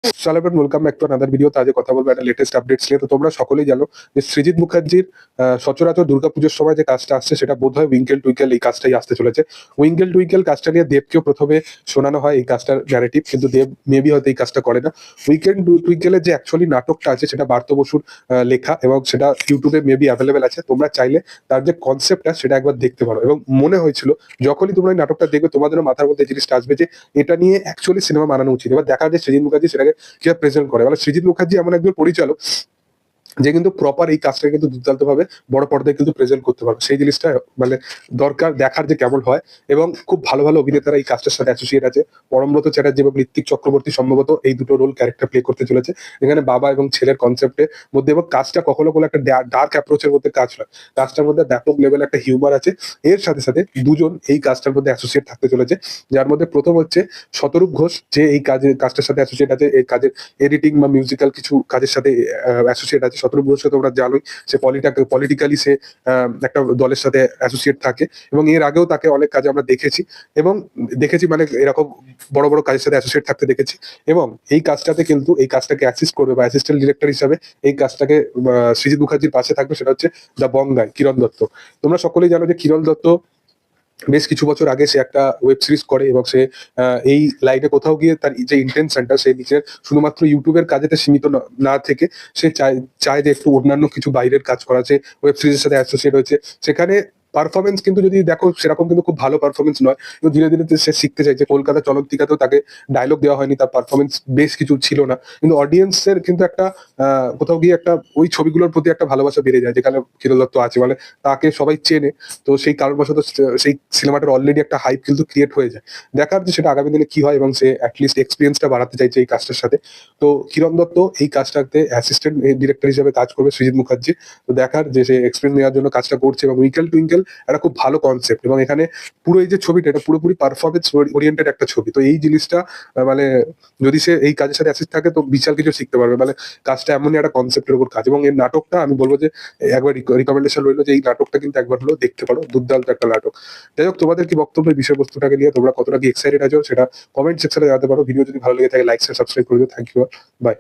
চলো এবার welcome back to another video. আজকে কথা বলবো একটা লেটেস্ট আপডেটস নিয়ে। তো তোমরা সকলেই জানো যে সৃজিত মুখার্জির সচরাচর দুর্গাপুজোর সময় যে কাজটা আসছে সেটা বোধহয় উইঙ্কেল টুইঙ্কেল এই কাজটাই আসতে চলেছে। উইঙ্কেল টুইঙ্কেল কাজটা নিয়ে দেবকেও প্রথমে শোনানো হয় এই কাজটার ন্যারেটিভ, কিন্তু দেব মেবি হয়তো এই কাজটা করে না। উইকেন্ড টুইঙ্কেলের যে অ্যাকচুয়ালি নাটকটা আছে সেটা বার্ত বসুর লেখা এবং সেটা ইউটিউবে মেবি অ্যাভেলেবেল আছে। তোমরা চাইলে তার যে কনসেপ্টটা সেটা একবার দেখতে পারো। এবং মনে হয়েছিল যখনই তোমরা এই নাটকটা দেখবে তোমাদের মাথার মধ্যে এই জিনিসটা আসবে যে এটা নিয়ে অ্যাকচুয়ালি সিনেমা বানানো উচিত। এবার দেখা যায় সৃজিত মুখার্জি সেটাকে কিভাবে প্রেজেন্ট করে। মানে সৃজিত মুখার্জি এমন একজন পরিচালক যে কিন্তু প্রপার এই কাজটাকে কিন্তু দুর্দান্ত ভাবে বড় পর্দায় কিন্তু প্রেজেন্ট করতে পারবে। সেই জিনিসটা মানে দরকার দেখার যে কেমন হয়। এবং খুব ভালো ভালো অভিনেতারা এই কাজটার সাথে অ্যাসোসিয়েট আছে। পরমব্রত চ্যাটার্জি এবং ঋত্বিক চক্রবর্তী সম্ভবত এই দুটো রোল ক্যারেক্টার প্লে করতে চলেছে, এখানে বাবা এবং ছেলের কনসেপ্টের মধ্যে। এবং কাজটা কখনো কোনো একটা ডার্ক অ্যাপ্রোচের মধ্যে কাজ নয়, কাজটার মধ্যে ব্যাপক লেভেল একটা হিউমার আছে। এর সাথে সাথে দুজন এই কাজটার মধ্যে অ্যাসোসিয়েট থাকতে চলেছে, যার মধ্যে প্রথম হচ্ছে শতরূপ ঘোষ, যে এই কাজটার সাথে অ্যাসোসিয়েট আছে, এই কাজের এডিটিং বা মিউজিক্যাল কিছু কাজের সাথে অ্যাসোসিয়েট আছে। শতরূপ ঘোষকে তোমরা জানোই, সে পলিটিক্যালি সে একটা দলের সাথে অ্যাসোসিয়েট থাকে এবং এর আগেও তাকে অনেক কাজে আমরা দেখেছি এবং দেখেছি মানে এরকম বড় বড় কাজের সাথে অ্যাসোসিয়েট থাকতে দেখেছি। এবং এই কাজটাতে কিন্তু এই কাজটাকে অ্যাসিস্ট করবে বা অ্যাসিস্ট্যান্ট ডিরেক্টর হিসাবে এই কাজটাকে সৃজিত মুখার্জির পাশে থাকবে, সেটা হচ্ছে দ্য বঙ্গাই, কিরণ দত্ত। তোমরা সকলেই জানো যে কিরণ দত্ত বেশ কিছু বছর আগে সে একটা ওয়েব সিরিজ করে এবং সে এই লাইনে কোথাও গিয়ে তার যে ইন্টেনশনটা সে নিজের শুধুমাত্র ইউটিউবের কাজেতে সীমিত না থেকে সে চায় যে একটু অন্যান্য কিছু বাইরের কাজ করা। সে ওয়েব সিরিজের সাথে অ্যাসোসিয়েট হয়েছে, সেখানে পারফরমেন্স কিন্তু যদি দেখো সেরকম কিন্তু খুব ভালো পারফরমেন্স নয়, কিন্তু ধীরে ধীরে সে শিখতে চাইছে। কলকাতা চলন্তিকাতেও তাকে ডায়লগ দেওয়া হয়নি, তার পারফরমেন্স বেশ কিছু ছিল না, কিন্তু অডিয়েন্সের কিন্তু একটা কোথাও গিয়ে একটা ওই ছবিগুলোর প্রতি একটা ভালোবাসা বেড়ে যায় যেখানে কিরণ দত্ত আছে, মানে তাকে সবাই চেনে। তো সেই কারণবশত সেই সিনেমাটার অলরেডি একটা হাইপ কিন্তু ক্রিয়েট হয়ে যায়। দেখার যে সেটা আগামী দিনে কি হয়, এবং সে অ্যাটলিস্ট এক্সপিরিয়েন্সটা বাড়াতে চাইছে এই কাজটার সাথে। তো কিরণ দত্ত এই কাজটাতে অ্যাসিস্ট্যান্ট ডিরেক্টর হিসেবে কাজ করবে সৃজিত মুখার্জি। তো দেখার যে সে এক্সপিরিয়েন্স নেওয়ার জন্য কাজটা করছে। এবং উইকেল টুইঙ্কেল একটা খুব ভালো কনসেপ্ট, এবং এখানে পুরো এই যে ছবিটা এটা পুরোপুরি পারফরমেন্স ওরিয়েন্টেড একটা ছবি। তো এই জিনিসটা মানে যদি সে এই কাজের সাথে অ্যাসিস্ট থাকে তো বিশাল কিছু শিখতে পারবে। মানে কাজটা এমনই একটা কনসেপ্টের উপর কাজ, এবং এই নাটকটা আমি বলবো যে একবার রিকমেন্ডেশন রইলো যে এই নাটকটা কিন্তু একবার হলেও দেখতে পারো, দুর্দান্ত একটা নাটক। যাই হোক, তোমাদের কি বক্তব্য এই বিষয়বস্তুটাকে নিয়ে, তোমরা কতটা কি এক্সাইটেড আছো সেটা কমেন্ট সেকশনে জানাতে পারো। ভিডিও যদি ভালো লেগে থাকে লাইক শেয়ার সাবস্ক্রাইব করে দিও। Thank you, by.